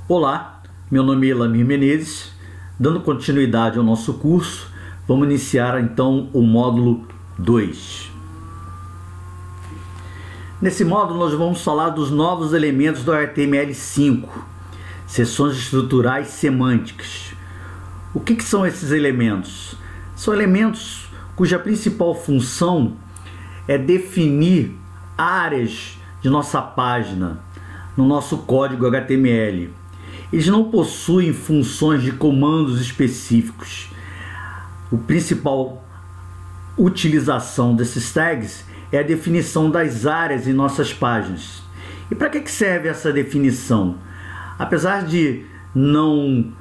Olá, meu nome é Elamir Menezes. Dando continuidade ao nosso curso, vamos iniciar então o módulo 2. Nesse módulo nós vamos falar dos novos elementos do HTML5, seções estruturais semânticas. O que são esses elementos? São elementos cuja principal função é definir áreas de nossa página no nosso código HTML. Eles não possuem funções de comandos específicos. A principal utilização desses tags é a definição das áreas em nossas páginas. E para que serve essa definição? Apesar de não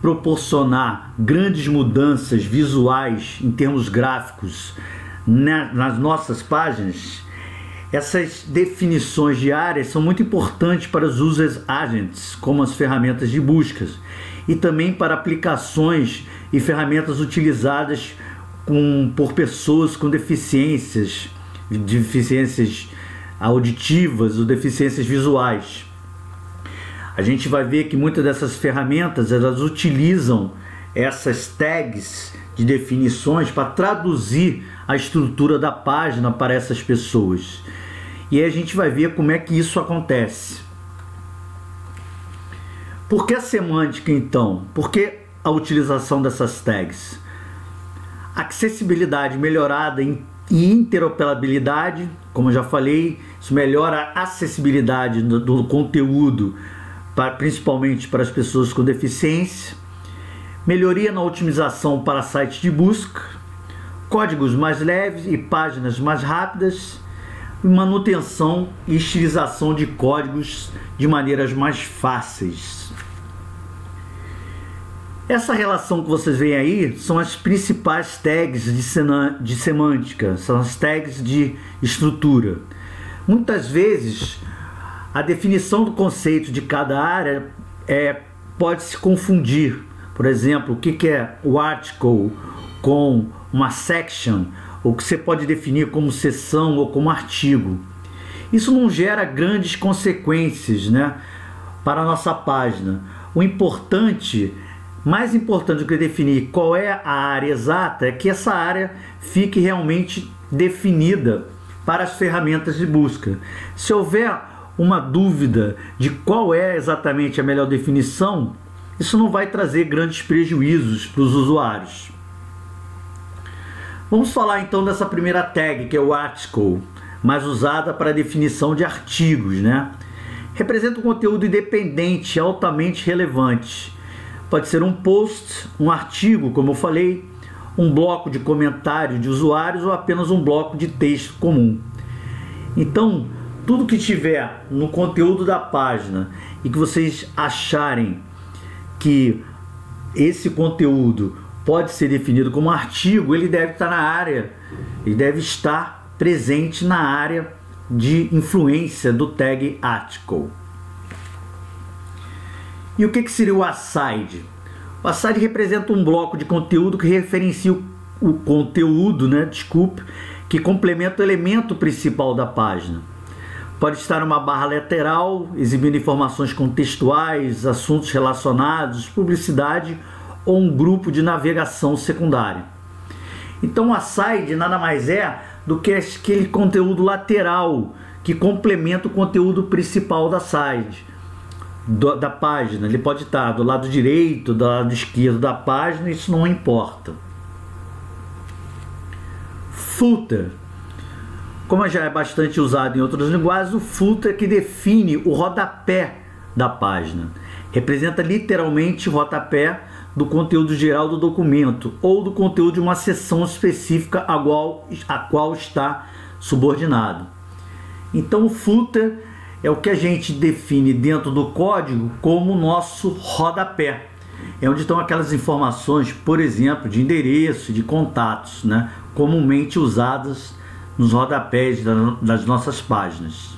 proporcionar grandes mudanças visuais em termos gráficos nas nossas páginas, essas definições de áreas são muito importantes para os user agents, como as ferramentas de busca, e também para aplicações e ferramentas utilizadas por pessoas com deficiências auditivas ou deficiências visuais. A gente vai ver que muitas dessas ferramentas elas utilizam essas tags de definições para traduzir a estrutura da página para essas pessoas. E aí a gente vai ver como é que isso acontece. Por que a semântica então? Por que a utilização dessas tags? Acessibilidade melhorada e interoperabilidade, como eu já falei, isso melhora a acessibilidade do conteúdo, principalmente para as pessoas com deficiência. Melhoria na otimização para sites de busca, códigos mais leves e páginas mais rápidas, manutenção e estilização de códigos de maneiras mais fáceis. Essa relação que vocês veem aí são as principais tags de semântica, são as tags de estrutura. Muitas vezes a definição do conceito de cada área pode se confundir. Por exemplo, o que é o article com uma section, ou que você pode definir como seção ou como artigo. Isso não gera grandes consequências, né, para a nossa página. Mais importante do que definir qual é a área exata, é que essa área fique realmente definida para as ferramentas de busca. Se houver uma dúvida de qual é exatamente a melhor definição, isso não vai trazer grandes prejuízos para os usuários. Vamos falar então dessa primeira tag, que é o article, mais usada para a definição de artigos, né? Representa um conteúdo independente, altamente relevante. Pode ser um post, um artigo, como eu falei, um bloco de comentário de usuários ou apenas um bloco de texto comum. Então, tudo que tiver no conteúdo da página e que vocês acharem que esse conteúdo pode ser definido como artigo, ele deve estar na área, ele deve estar presente na área de influência do tag article. E o que seria o aside? O aside representa um bloco de conteúdo que referencia o conteúdo, que complementa o elemento principal da página. Pode estar uma barra lateral, exibindo informações contextuais, assuntos relacionados, publicidade ou um grupo de navegação secundária. Então o aside nada mais é do que aquele conteúdo lateral que complementa o conteúdo principal da página. Ele pode estar do lado direito, do lado esquerdo da página, isso não importa. Footer. Como já é bastante usado em outras linguagens, o footer é que define o rodapé da página. Representa literalmente o rodapé do conteúdo geral do documento ou do conteúdo de uma seção específica a qual está subordinado. Então o footer é o que a gente define dentro do código como o nosso rodapé. É onde estão aquelas informações, por exemplo, de endereço, de contatos, comumente usadas nos rodapés das nossas páginas.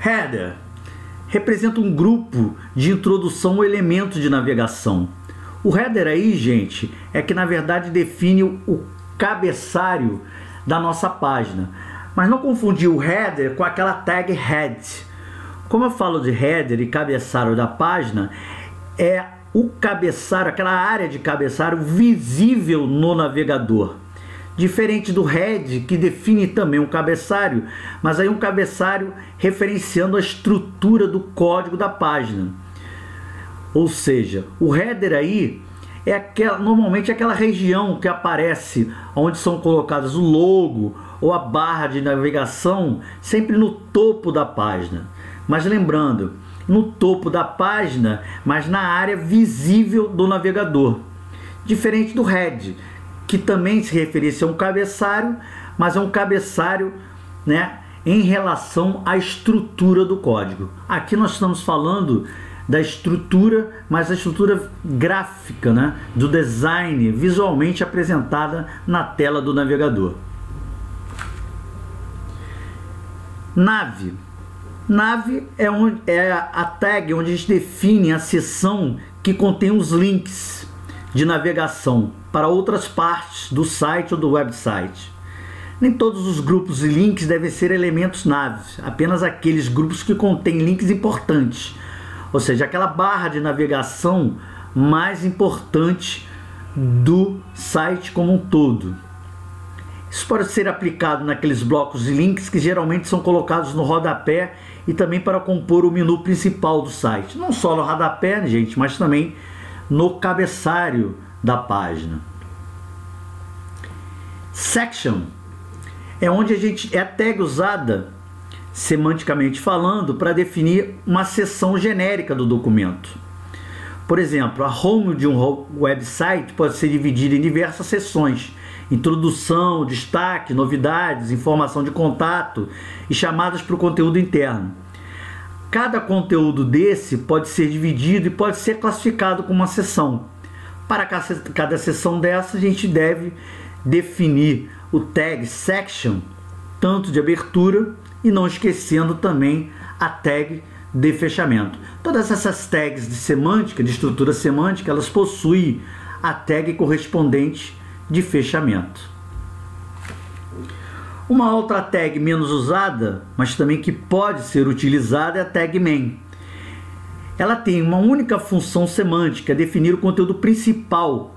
Header representa um grupo de introdução ou elemento de navegação. O header aí, gente, é que na verdade define o cabeçalho da nossa página. Mas não confundir o header com aquela tag head. Como eu falo de header e cabeçalho da página, é o cabeçalho, aquela área de cabeçalho visível no navegador. Diferente do head, que define também um cabeçalho, mas aí um cabeçalho referenciando a estrutura do código da página. Ou seja, o header aí é normalmente aquela região que aparece onde são colocadas o logo ou a barra de navegação, sempre no topo da página. Mas lembrando, no topo da página, mas na área visível do navegador. Diferente do head, que também se referencia a um cabeçalho, mas é um cabeçalho, né, em relação à estrutura do código. Aqui nós estamos falando da estrutura, mas a estrutura gráfica, né, do design visualmente apresentada na tela do navegador. Nave. Nave é a tag onde a gente define a seção que contém os links de navegação para outras partes do site ou do website. Nem todos os grupos e links devem ser elementos naves, apenas aqueles grupos que contêm links importantes, ou seja, aquela barra de navegação mais importante do site como um todo. Isso pode ser aplicado naqueles blocos de links que geralmente são colocados no rodapé e também para compor o menu principal do site. Não só no rodapé, gente, mas também no cabeçalho da página. Section é onde é a tag usada, semanticamente falando, para definir uma seção genérica do documento. Por exemplo, a home de um website pode ser dividida em diversas seções: introdução, destaque, novidades, informação de contato e chamadas para o conteúdo interno. Cada conteúdo desse pode ser dividido e pode ser classificado como uma seção. Para cada seção dessa, a gente deve definir o tag section, tanto de abertura, e não esquecendo também a tag de fechamento. Todas essas tags de semântica, de estrutura semântica, elas possuem a tag correspondente de fechamento. Uma outra tag menos usada, mas também que pode ser utilizada, é a tag main. Ela tem uma única função semântica: definir o conteúdo principal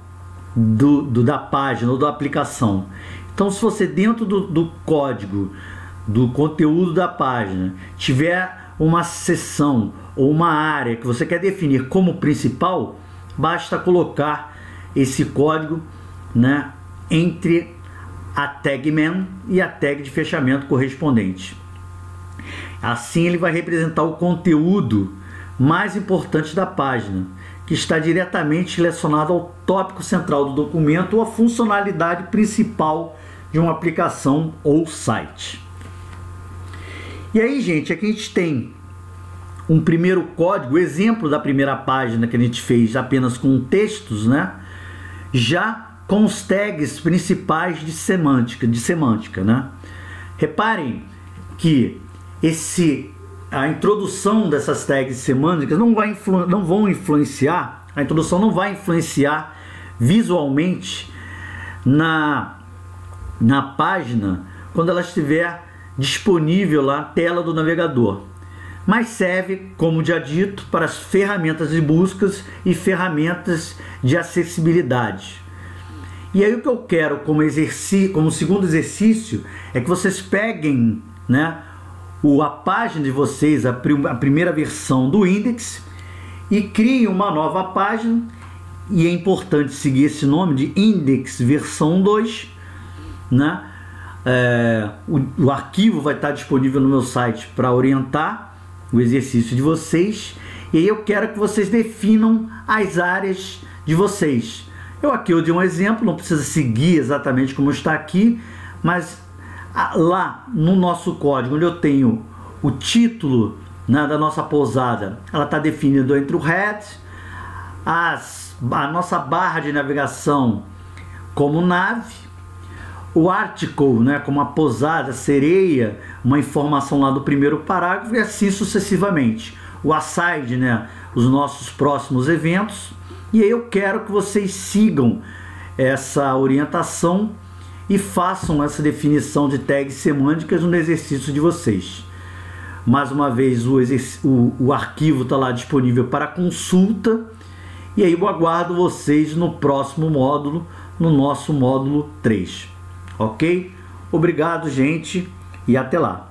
da página ou da aplicação. Então, se você dentro do código, do conteúdo da página, tiver uma seção ou uma área que você quer definir como principal, basta colocar esse código, né, entre a tag main e a tag de fechamento correspondente. Assim ele vai representar o conteúdo mais importante da página, que está diretamente relacionado ao tópico central do documento ou à funcionalidade principal de uma aplicação ou site. E aí, gente, aqui a gente tem um primeiro código, exemplo da primeira página que a gente fez apenas com textos, né? Já com os tags principais de semântica, né? Reparem que a introdução dessas tags semânticas não vão influenciar, a introdução não vai influenciar visualmente na página quando ela estiver disponível lá na tela do navegador, mas serve, como já dito, para as ferramentas de buscas e ferramentas de acessibilidade. E aí o que eu quero como segundo exercício é que vocês peguem, né, a página de vocês, a primeira versão do index, e criem uma nova página, e é importante seguir esse nome de index versão 2, né? O arquivo vai estar disponível no meu site para orientar o exercício de vocês, e aí eu quero que vocês definam as áreas de vocês. Aqui eu dei um exemplo, não precisa seguir exatamente como está aqui, mas lá no nosso código, onde eu tenho o título, né, da nossa pousada, ela está definida entre o head, a nossa barra de navegação como nave, o article, né, como a pousada, sereia, uma informação lá do primeiro parágrafo, e assim sucessivamente. O aside, né, os nossos próximos eventos. E aí eu quero que vocês sigam essa orientação e façam essa definição de tags semânticas no exercício de vocês. Mais uma vez o arquivo está lá disponível para consulta. E aí eu aguardo vocês no próximo módulo, no nosso módulo 3. Ok? Obrigado, gente, e até lá.